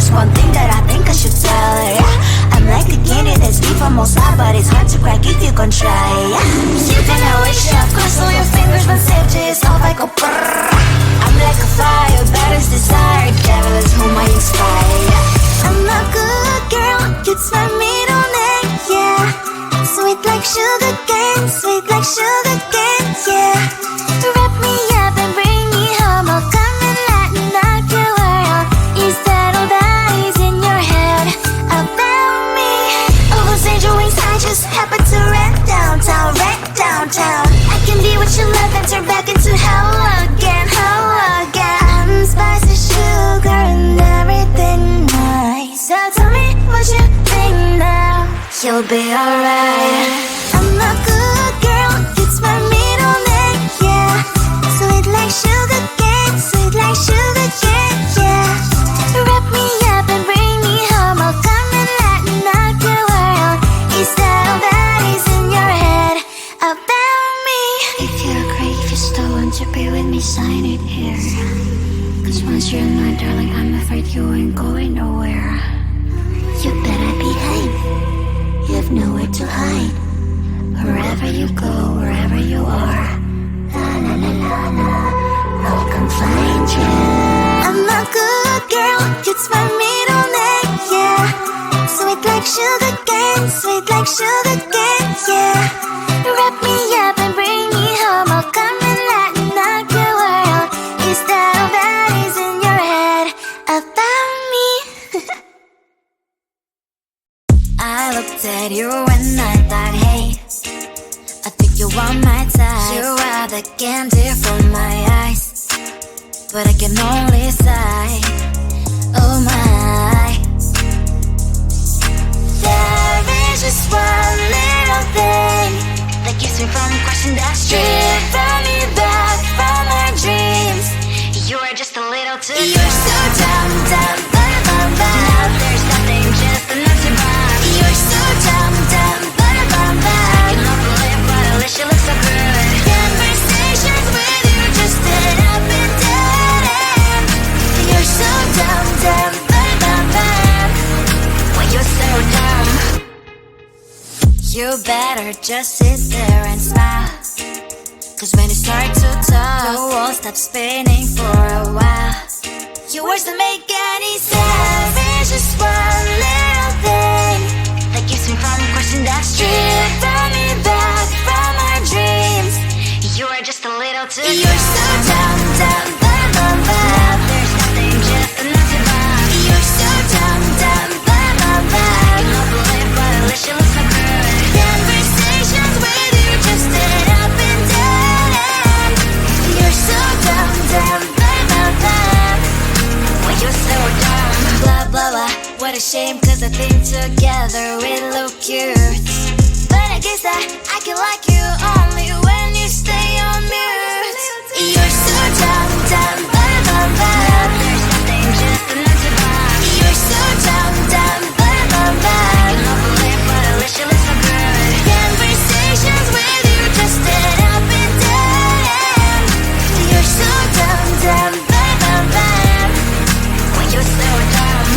Just one thing that I think I should tell her, yeah. I'm like a candy that's deep from outside, but it's hard to crack if you can try, yeah. You can always shove, cross all your fingers when safety is off, I go brrrr. I'm like a fire, bad as desire, devil is whom I inspire, yeah. I'm a good girl, it's my middle name, yeah. Sweet like sugar cane, sweet like sugar cane, yeah. Wrap me up and bring me home, I'll come and let me knock your world. Is that all that is in your head about me? Oh, those angel wings I just happen to rent downtown, rent downtown. I can be what you love and turn back into hell again, hell again. I'm spicy sugar and everything nice. So tell me what you think now, you'll be alright. I'm a good girl, it's my middle name, yeah. Sweet like sugar cane, sweet like sugar cane, yeah. Wrap me up and bring me home, I'll come and let me knock your world. Is that all that is in your head about me? If you're a crayfish, still want to be with me, sign it here. Cause once you're mine, darling, I'm afraid you ain't going nowhere. You better behave, you have nowhere to hide. Wherever you go, wherever you are, la la la la la, I'll come find you. I'm a good girl, it's my middle name, yeah. Sweet like sugar cane, sweet like sugar cane, yeah. Wrap me up and bring me home, I'll come and let me knock your world. Is that all that is in your head about me? I looked at you and I thought, hey, I think you are my type. You are the candy from my eyes, but I can only sigh, oh my. There is just one little thing that keeps me from crossing that street, driven me back from my dreams. You are just a little too You're so dumb, dumb, dumb, dumb, dumb. Now there's nothing, just enough to burn. You're so dumb, dumb, dumb, dumb, dumb. I can not believe, but at least you look so good. Conversations with you just end up in dead end. You're so dumb, dumb, dumb, dumb, dumb. Why you're so dumb? You better just sit there and smile, cause when you start to talk, the world stops spinning for a while. Your words don't make any sense. There's just one little thing that keeps me from crossing that street, driven me back from our dreams. You are just a little too You're so dumb, dumb, dumb, dumb, dumb. Now there's nothing, just enough to burn. You're so dumb, dumb, dumb, dumb, dumb. I cannot believe, but at least you look so good. Conversations with you just end up in dead end. You're so dumb, dumb, dumb, dumb, dumb. Why you're so dumb? Blah, blah, blah. What a shame, cause I think together we look cute. But I guess I can like you only when you stay on mute. You're so dumb, dumb, dumb, dumb, dumb. There's nothing, just enough to burn. You're so dumb, dumb, dumb, dumb, dumb. I cannot believe, but at least you look so good. Conversations with you just end up in dead end. You're so dumb, dumb, dumb, dumb, dumb. Why you're so dumb?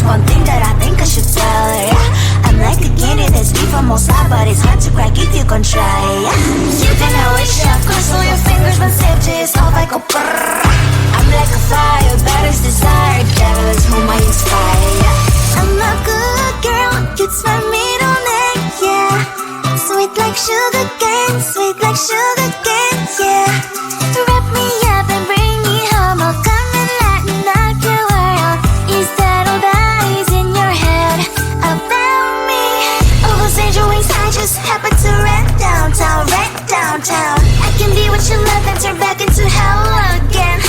one thing that I think I should tell her, yeah. I'm like a candy that's sweet from outside, but it's hard to crack if you can try, yeah. You can always shove, cross all your fingers when safety is off, I go brrrr. I'm like a fire, battles desire, devil is whom I inspire, yeah. I'm a good girl, it's my middle name, yeah. Sweet like sugar cane, sweet like sugar cane, yeah. Wrap me up and bring me home, I'll come and lighten up your world. Is that all that is in your head about me? Oh, those angel wings I just happen to rent downtown, I can be what you love and turn back into hell again,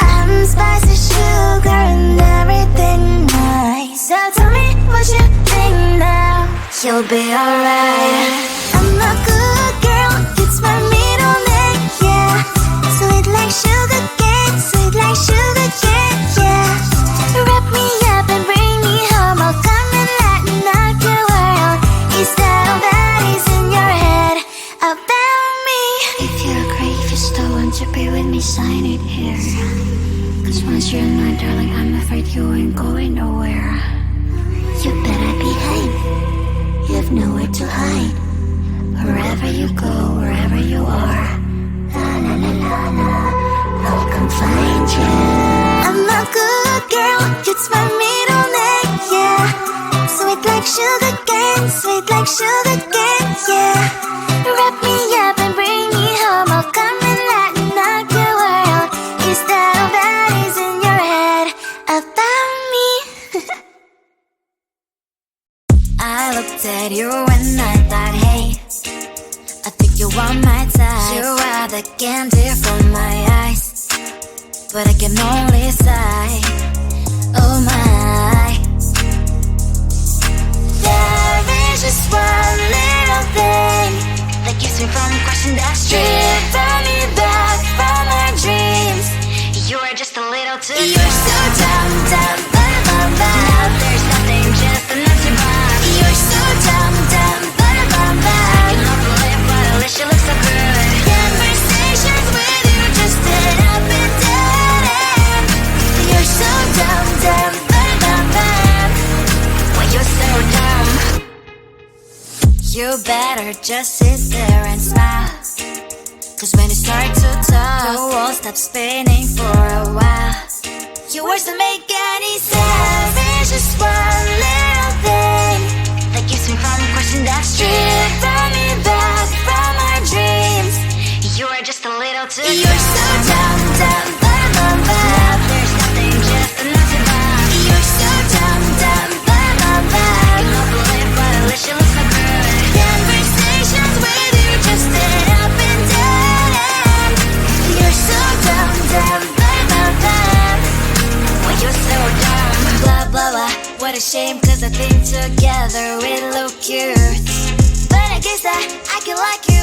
I'm spicy sugar and everything nice. So tell me what you think now, you'll be alright. I'm a good girl, it's my middle name, yeah. Sweet like sugar cane, sweet like sugar cane, yeah. Wrap me up and bring me home, I'll come and lighten up your world. Is that all that is in your head about me? If you agree, if you still want to be with me, sign it here. Cause once you're not, darling, I'm afraid you ain't going nowhere. You better behave, you have nowhere to hide. Wherever you go, wherever you are, la la la la la, I'll come find you. I'm a good girl, it's my middle name, yeah. Sweet like sugar cane, sweet like sugar cane, yeah. Wrap me up and bring me home, I'll come and lighten up your world. Is that all that is in your head about me? I looked at you and I thought, hey, I think you are my type. You are the candy from my eyes, but I can only sigh, oh my. There is just one little thing that keeps me from crossing that street. Drive me back from my dreams. You are just a little too close. You're so dumb, dumb, now there's nothing, just an empty box. You're so dumb, dumb, I cannot believe but at least you look so good. Conversations with you just end up in dead end. You're so dumb, well you're so dumb. You better just sit there and smile, cause when you start to talk, the world stops spinning for a while. Your words don't make any sense. There's just one little thing that keeps me from crossing that street. Brought me back from our dreams. You are just a little too close. You're so dumb, there's nothing, just an empty box. You're so dumb, I cannot believe but at least you look so good. Conversations with you just end up in dead end. You're so dumb, well you're so dumb. Blah blah blah, what a shame, cause I think together we look cute. But I guess that I can like you